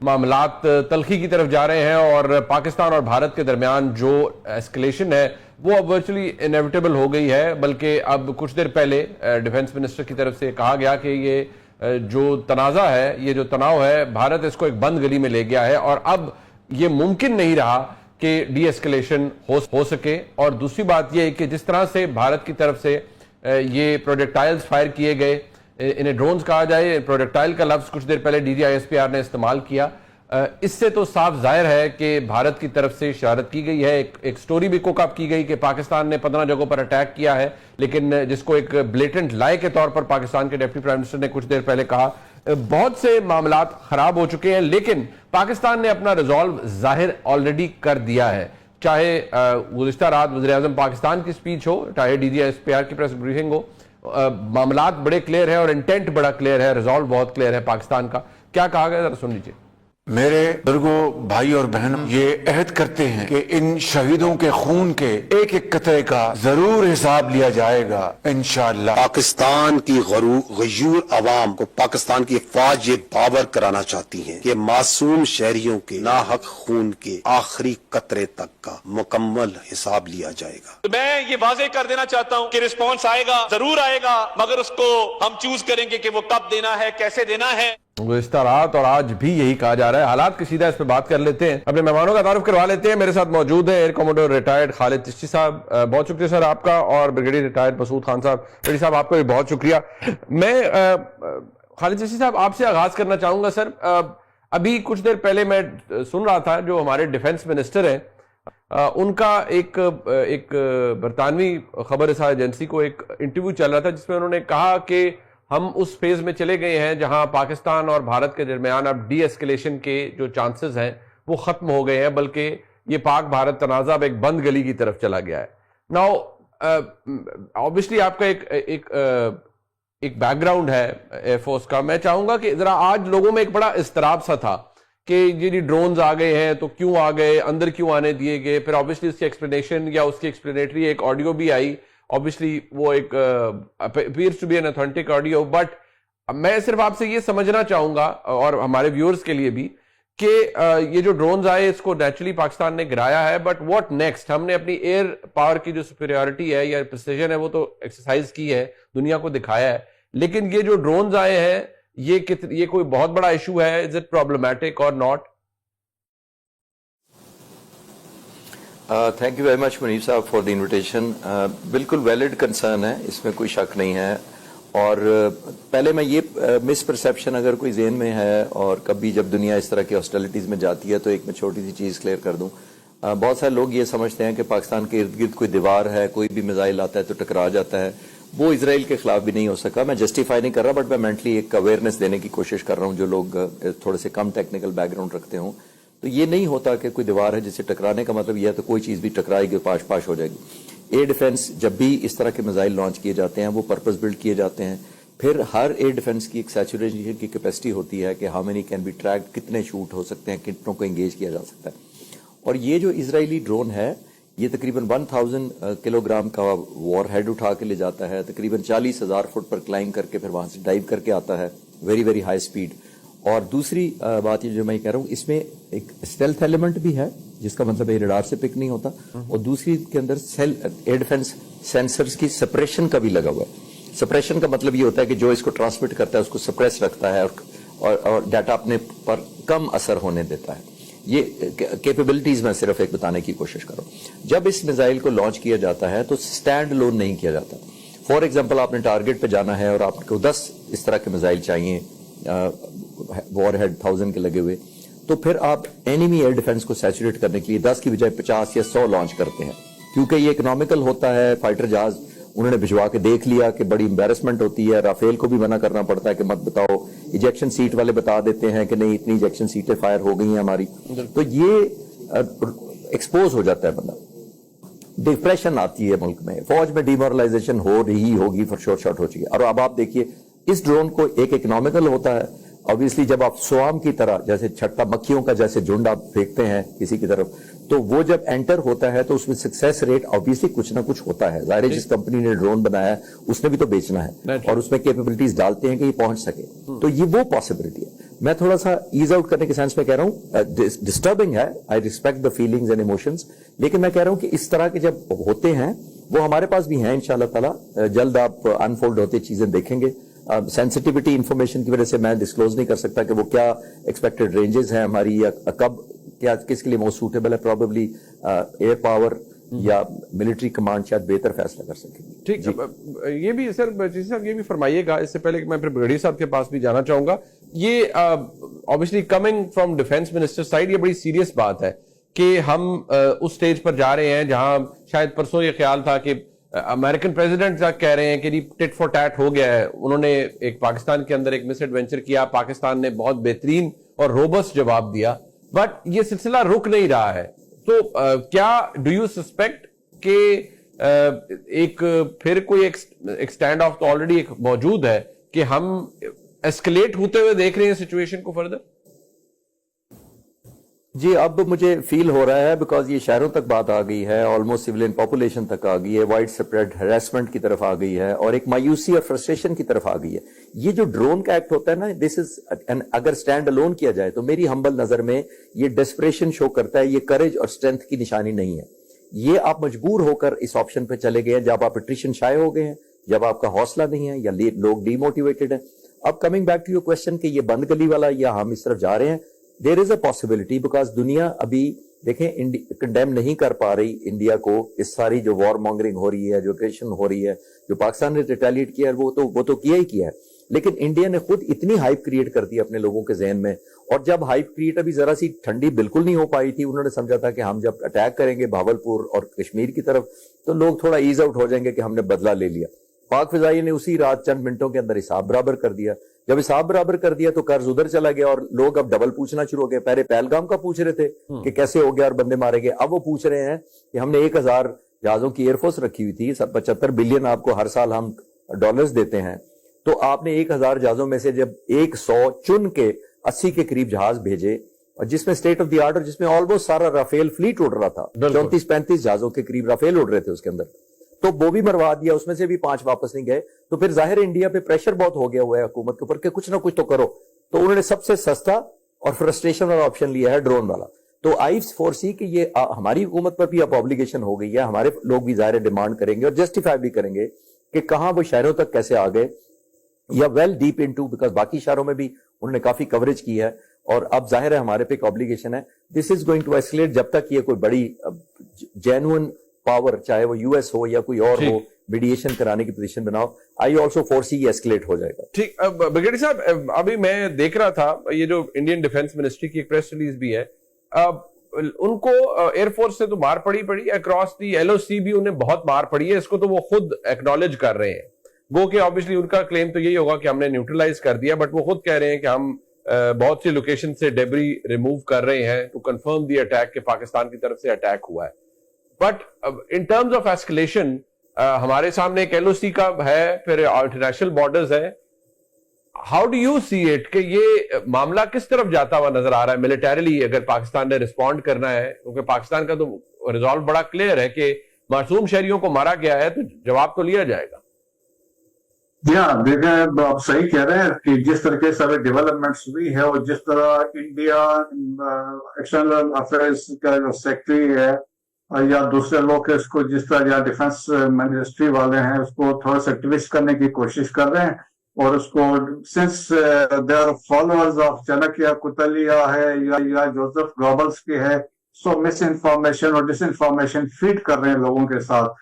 معاملات تلخی کی طرف جا رہے ہیں اور پاکستان اور بھارت کے درمیان جو ایسکلیشن ہے وہ اب ورچولی انیویٹیبل ہو گئی ہے، بلکہ اب کچھ دیر پہلے ڈیفنس منسٹر کی طرف سے کہا گیا کہ یہ جو تنازع ہے، یہ جو تناؤ ہے، بھارت اس کو ایک بند گلی میں لے گیا ہے اور اب یہ ممکن نہیں رہا کہ ڈی ایسکلیشن ہو سکے۔ اور دوسری بات یہ ہے کہ جس طرح سے بھارت کی طرف سے یہ پروجیکٹائلز فائر کیے گئے، انہیں ڈرونز کہا جائے، پروجیکٹائل کا لفظ کچھ دیر پہلے D G I S P R نے استعمال کیا، اس سے تو صاف ظاہر ہے کہ بھارت کی طرف سے شرارت کی گئی ہے۔ ایک سٹوری بھی کوک اپ کی گئی کہ پاکستان نے 15 جگہوں پر اٹیک کیا ہے، لیکن جس کو ایک بلیٹنٹ لائی کے طور پر پاکستان کے ڈپٹی پرائم منسٹر نے کچھ دیر پہلے کہا۔ بہت سے معاملات خراب ہو چکے ہیں، لیکن پاکستان نے اپنا ریزالو ظاہر آلریڈی کر دیا ہے، چاہے گزشتہ رات وزیراعظم پاکستان کی سپیچ ہو، چاہے D G I S P R کی پریس بریفنگ ہو، معاملات بڑے کلیئر ہیں اور انٹینٹ بڑا کلیئر ہے، ریزالو بہت کلیئر ہے پاکستان کا۔ کیا کہا گیا ذرا سن لیجیے۔ میرے بزرگوں، بھائی اور بہنوں، یہ عہد کرتے ہیں کہ ان شہیدوں کے خون کے ایک ایک قطرے کا ضرور حساب لیا جائے گا انشاءاللہ۔ پاکستان کی غیور عوام کو پاکستان کی افواج یہ باور کرانا چاہتی ہیں کہ معصوم شہریوں کے ناحق خون کے آخری قطرے تک کا مکمل حساب لیا جائے گا۔ میں یہ واضح کر دینا چاہتا ہوں کہ رسپانس آئے گا، ضرور آئے گا، مگر اس کو ہم چوز کریں گے کہ وہ کب دینا ہے، کیسے دینا ہے۔ گزشتہ رات اور آج بھی یہی کہا جا رہا ہے۔ حالات کی سیدھا اس پہ بات کر لیتے ہیں، اپنے مہمانوں کا تعارف کروا لیتے ہیں۔ میرے ساتھ موجود ہیں ایئر کموڈور ریٹائرڈ خالد چشتی صاحب، بہت شکریہ سر آپ کا، اور بریگیڈیئر ریٹائرڈ مسعود خان صاحب۔ بریگیڈیئر صاحب آپ کا بھی بہت شکریہ۔ میں خالد چشتی صاحب آپ سے آغاز کرنا چاہوں گا سر۔ ابھی کچھ دیر پہلے میں سن رہا تھا جو ہمارے ڈیفنس منسٹر ہیں، ان کا ایک برطانوی خبر رساں ایجنسی کو ایک انٹرویو چل رہا تھا جس میں انہوں نے کہا کہ ہم اس فیز میں چلے گئے ہیں جہاں پاکستان اور بھارت کے درمیان اب ڈی ایسکلیشن کے جو چانسز ہیں وہ ختم ہو گئے ہیں، بلکہ یہ پاک بھارت تنازع اب ایک بند گلی کی طرف چلا گیا ہے۔ ناؤ obviously آپ کا ایک بیک گراؤنڈ ہے ایئر فورس کا، میں چاہوں گا کہ ذرا آج لوگوں میں ایک بڑا اضطراب سا تھا کہ یہ ڈرونز آ گئے ہیں تو کیوں آ گئے، اندر کیوں آنے دیے گئے، پھر obviously اس کی ایکسپلینیشن یا اس کی ایکسپلینیٹری ایک آڈیو بھی آئی، obviously وہ ایک appears to be an authentic audio، but میں صرف آپ سے یہ سمجھنا چاہوں گا اور ہمارے ویورز کے لیے بھی کہ یہ جو ڈرونز آئے اس کو نیچرلی پاکستان نے گرایا ہے، بٹ واٹ نیکسٹ؟ ہم نے اپنی ایئر پاور کی جو سپیریورٹی ہے یا پریسیجن ہے وہ تو ایکسرسائز کی ہے، دنیا کو دکھایا ہے، لیکن یہ جو ڈرونز آئے ہیں یہ کوئی بہت بڑا ایشو ہے، از اٹ پرابلمٹک اور not? Thank you very much Munib صاحب فار دی انویٹیشن۔ بالکل ویلڈ کنسرن ہے، اس میں کوئی شک نہیں ہے، اور پہلے میں یہ مس پرسیپشن اگر کوئی ذہن میں ہے اور کبھی جب دنیا اس طرح کی ہاسٹیلٹیز میں جاتی ہے تو ایک میں چھوٹی سی چیز کلیئر کر دوں۔ بہت سارے لوگ یہ سمجھتے ہیں کہ پاکستان کے ارد گرد کوئی دیوار ہے، کوئی بھی میزائل آتا ہے تو ٹکرا جاتا ہے، وہ اسرائیل کے خلاف بھی نہیں ہو سکا۔ میں جسٹیفائی نہیں کر رہا، بٹ میں مینٹلی ایک اویئرنیس دینے کی کوشش کر رہا ہوں جو لوگ تھوڑے سے کم ٹیکنیکل بیک گراؤنڈ رکھتے ہوں۔ تو یہ نہیں ہوتا کہ کوئی دیوار ہے جسے ٹکرانے کا مطلب یہ ہے تو کوئی چیز بھی ٹکرائے گی پاش پاش ہو جائے گی۔ ایئر ڈیفنس جب بھی اس طرح کے میزائل لانچ کیے جاتے ہیں وہ پرپز بلڈ کیے جاتے ہیں، پھر ہر ایئر ڈیفنس کی ایک سیچوریشن کی کیپیسٹی ہوتی ہے کہ how many can be tracked, کتنے شوٹ ہو سکتے ہیں، کتنوں کو انگیج کیا جا سکتا ہے۔ اور یہ جو اسرائیلی ڈرون ہے یہ تقریباً 1000 کلو گرام کا وار ہیڈ اٹھا کے لے جاتا ہے، تقریباً 40,000 فٹ پر کلائم کر کے پھر وہاں سے ڈائیو کر کے آتا ہے، ویری ویری ہائی سپیڈ۔ اور دوسری بات یہ جو میں کہہ رہا ہوں، اس میں ایک اسٹیلتھ ایلیمنٹ بھی ہے جس کا مطلب ہے ریڈار سے پک نہیں ہوتا، اور دوسری کے اندر ایئر ڈیفنس سینسرز کی سپریشن کا بھی لگا ہوا ہے۔ سپریشن کا مطلب یہ ہوتا ہے کہ جو اس کو ٹرانسمٹ کرتا ہے اس کو سپریس رکھتا ہے اور ڈیٹا اپنے پر کم اثر ہونے دیتا ہے۔ یہ کیپیبلٹیز میں صرف ایک بتانے کی کوشش کروں۔ جب اس میزائل کو لانچ کیا جاتا ہے تو سٹینڈ لون نہیں کیا جاتا۔ فار ایگزامپل آپ نے ٹارگٹ پہ جانا ہے اور آپ کو 10 اس طرح کے میزائل چاہیے وار ہیڈ 1000 کے لگے ہوئے، تو پھر آپ اینیمی ایئر ڈیفنس کو سیچوریٹ کرنے کے لیے 10 کی بجائے 50 یا 100 لانچ کرتے ہیں، کیونکہ یہ اکنامیکل ہوتا ہے۔ فائٹر جہاز انہوں نے بھجوا کے دیکھ لیا کہ بڑی امبیرسمنٹ ہوتی ہے، رافیل کو بھی منع کرنا پڑتا ہے کہ مت بتاؤ، ایجیکشن سیٹ والے بتا دیتے ہیں کہ نہیں اتنی ایجیکشن سیٹیں فائر ہو گئی ہیں ہماری، تو یہ ایکسپوز ہو جاتا ہے بندہ، ڈپریشن آتی ہے ملک میں، فوج میں ڈیمورلائزیشن ہو رہی ہوگی، فور شور شارٹ ہو چکی ہے۔ اور اب آپ دیکھیے اس ڈرون کو ایک اکنامیکل ہوتا ہے، obviously جب آپ سوام کی طرح جیسے چھٹا مکھیوں کا جیسے جھنڈ آپ پھینکتے ہیں کسی کی طرف، تو وہ جب انٹر ہوتا ہے تو اس میں سکسیس ریٹ obviously کچھ نہ کچھ ہوتا ہے۔ ظاہر ہے جس کمپنی نے ڈرون بنایا ہے اس نے بھی تو بیچنا ہے اور اس میں کیپیبلٹیز ڈالتے ہیں کہ یہ پہنچ سکے، تو یہ وہ پاسبلٹی ہے۔ میں تھوڑا سا ایز آؤٹ کرنے کے سینس میں کہہ رہا ہوں ڈسٹربنگ ہے, I respect the feelings and emotions, لیکن میں کہہ رہا ہوں کہ اس طرح کے جب ہوتے ہیں وہ ہمارے پاس بھی ہیں انشاءاللہ تعالی, جلد آپ انفولڈ ہوتے چیزیں دیکھیں گے. سینسٹیوٹی انفارمیشن کی وجہ سے میں ڈسکلوز نہیں کر سکتا کہ وہ کیا ایکسپیکٹڈ رینجز ہیں ہماری, یا کب کیا کس کے لیے موسٹ سوٹیبل ہے. پروبیبلی ایئر پاور یا ملٹری کمانڈ شاید بہتر فیصلہ کر سکیں گے. ٹھیک, یہ بھی سر جی صاحب یہ بھی فرمائیے گا, اس سے پہلے کہ میں پھر بریگیڈیئر صاحب کے پاس بھی جانا چاہوں گا. یہ obviously coming from defence minister side یہ بڑی سیریس بات ہے کہ ہم اس سٹیج پر جا رہے ہیں جہاں شاید پرسوں یہ خیال تھا کہ امریکن پریزیڈنٹ کہہ رہے ہیں کہ ٹٹ فور ٹیٹ ہو گیا ہے. انہوں نے ایک پاکستان کے اندر ایک مس ایڈوینچر کیا, پاکستان نے بہت بہترین اور روبسٹ جواب دیا, بٹ یہ سلسلہ رک نہیں رہا ہے. تو کیا ڈو یو سسپیکٹ کہ ایک پھر کوئی ایک سٹینڈ آف تو آلریڈی ایک موجود ہے کہ ہم ایسکلیٹ ہوتے ہوئے دیکھ رہے ہیں سچویشن کو فردر؟ جی اب مجھے فیل ہو رہا ہے بیکاز یہ شہروں تک بات آ گئی ہے, آلموسٹ سویلین پاپولیشن تک آ گئی ہے, وائڈ سپریڈ ہراسمنٹ کی طرف آ گئی ہے, اور ایک مایوسی اور فرسٹریشن کی طرف آ گئی ہے. یہ جو ڈرون کا ایکٹ ہوتا ہے نا, دس از اگر سٹینڈ الون کیا جائے تو میری ہمبل نظر میں یہ ڈیسپریشن شو کرتا ہے, یہ کریج اور اسٹرینتھ کی نشانی نہیں ہے. یہ آپ مجبور ہو کر اس آپشن پہ چلے گئے ہیں جب آپ اٹریشن شائع ہو گئے ہیں, جب آپ کا حوصلہ نہیں ہے یا لوگ ڈی موٹیویٹڈ ہیں. اب coming back to your question کہ یہ بند گلی والا یا ہم اس طرف جا رہے ہیں, دیر از اے پاسبلٹی بیکاز دنیا ابھی دیکھیں کنڈیم نہیں کر پا رہی انڈیا کو. اس ساری جو وار مانگرنگ ہو رہی ہے, جو ایگریشن ہو رہی ہے, جو پاکستان نے ریٹیلیٹ کیا ہے وہ تو کیا ہی کیا ہے, لیکن انڈیا نے خود اتنی ہائپ کریٹ کر دی اپنے لوگوں کے ذہن میں. اور جب ہائپ کریٹ ابھی ذرا سی ٹھنڈی بالکل نہیں ہو پائی تھی, انہوں نے سمجھا تھا کہ ہم جب اٹیک کریں گے بھاولپور اور کشمیر کی طرف تو لوگ تھوڑا ایز آؤٹ ہو جائیں گے کہ ہم نے بدلہ لے لیا. پاک فضائیہ نے اسی رات چند منٹوں کے اندر حساب برابر کر دیا. جب حساب برابر کر دیا تو قرض ادھر چلا گیا اور لوگ اب ڈبل پوچھنا شروع ہو گئے. پہلے پہلگام کا پوچھ رہے تھے کہ کیسے ہو گیا اور بندے مارے گئے, اب وہ پوچھ رہے ہیں کہ ہم نے 1000 جہازوں کی ایئر فورس رکھی ہوئی تھی, 75 بلین آپ کو ہر سال ہم ڈالرز دیتے ہیں, تو آپ نے 1000 جہازوں میں سے جب 100 چن کے 80 کے قریب جہاز بھیجے, اور جس میں اسٹیٹ آف دی آرٹ اور جس میں آلموسٹ سارا رافیل فلیٹ اڑ رہا تھا, 34-35 جہازوں کے قریب رافیل اڑ رہے تھے اس کے اندر, تو وہ بھی مروا دیا, اس میں سے بھی 5 واپس نہیں گئے. تو پھر ظاہر انڈیا پہ پریشر بہت ہو گیا ہوا ہے حکومت کے اوپر کہ کچھ نہ کچھ تو کرو. تو انہوں نے سب سے سستا اور فرسٹریشن والا آپشن لیا ہے ڈرون والا. تو آئی فور سی کہ یہ ہماری حکومت پر بھی اب آبلیگیشن ہو گئی ہے, ہمارے لوگ بھی ظاہر ڈیمانڈ کریں گے اور جسٹیفائی بھی کریں گے کہ کہاں وہ شہروں تک کیسے آ گئے, یا ویل ڈیپ انٹو, بیکاز باقی شہروں میں بھی انہوں نے کافی کوریج کی ہے, اور اب ظاہر ہے ہمارے پہ ایک آبلیگیشن ہے. دس از گوئنگ ٹو ایسکلیٹ جب تک یہ کوئی بڑی جینوئن پاور, چاہے وہ یو ایس ہو یا کوئی اور ہو, میڈیشن کرانے کی پوزیشن بناؤ. آئی آلسو فورسی یہ ایسکلیٹ ہو جائے گا. ٹھیک, بریگیڈیئر صاحب ابھی میں دیکھ رہا تھا یہ جو انڈین ڈیفینس منسٹری کی ایک پریس ریلیز بھی ہے, ان کو ایئر فورس سے تو مار پڑی, اکراس دی ایل او سی بھی انہیں بہت مار پڑی ہے. اس کو تو وہ خود ایکنالج کر رہے ہیں, وہ کہ obviously ان کا کلیم تو یہی ہوگا کہ ہم نے نیوٹرلائز کر دیا, بٹ وہ خود کہہ رہے ہیں کہ ہم بہت سی لوکیشن سے ڈیبری ریموو کر رہے ہیں ٹو کنفرم دی اٹیک کہ پاکستان کی طرف سے اٹیک ہوا ہے. But in terms of escalation ہمارے سامنے ایک ایل او سی کا ہے, پھر انٹرنیشنل بارڈرز ہے. How do you see it کہ یہ معاملہ کس طرف جاتا ہوا نظر آ رہا ہے ملیٹریلی, اگر پاکستان نے رسپونڈ کرنا ہے, کیونکہ پاکستان کا تو ریزالو بڑا کلیئر ہے کہ معصوم شہریوں کو مارا گیا ہے تو جواب تو لیا جائے گا. دیکھیں آپ صحیح کہہ رہے ہیں کہ جس طرح سے ڈیولپمنٹس ہوئی ہے اور جس طرح انڈیا ایکسٹرنل افیئرز کا جو سیکٹری ہے یا دوسرے لوگ اس کو جس طرح یا ڈیفنس منسٹری والے ہیں اس کو تھوڑا سا ٹویسٹ کرنے کی کوشش کر رہے ہیں, اور اس کو sense they are followers of Chanakya Kautilya ہے یا جوزف گوبلس کی ہے, سو مس انفارمیشن اور ڈس انفارمیشن فیڈ کر رہے ہیں لوگوں کے ساتھ.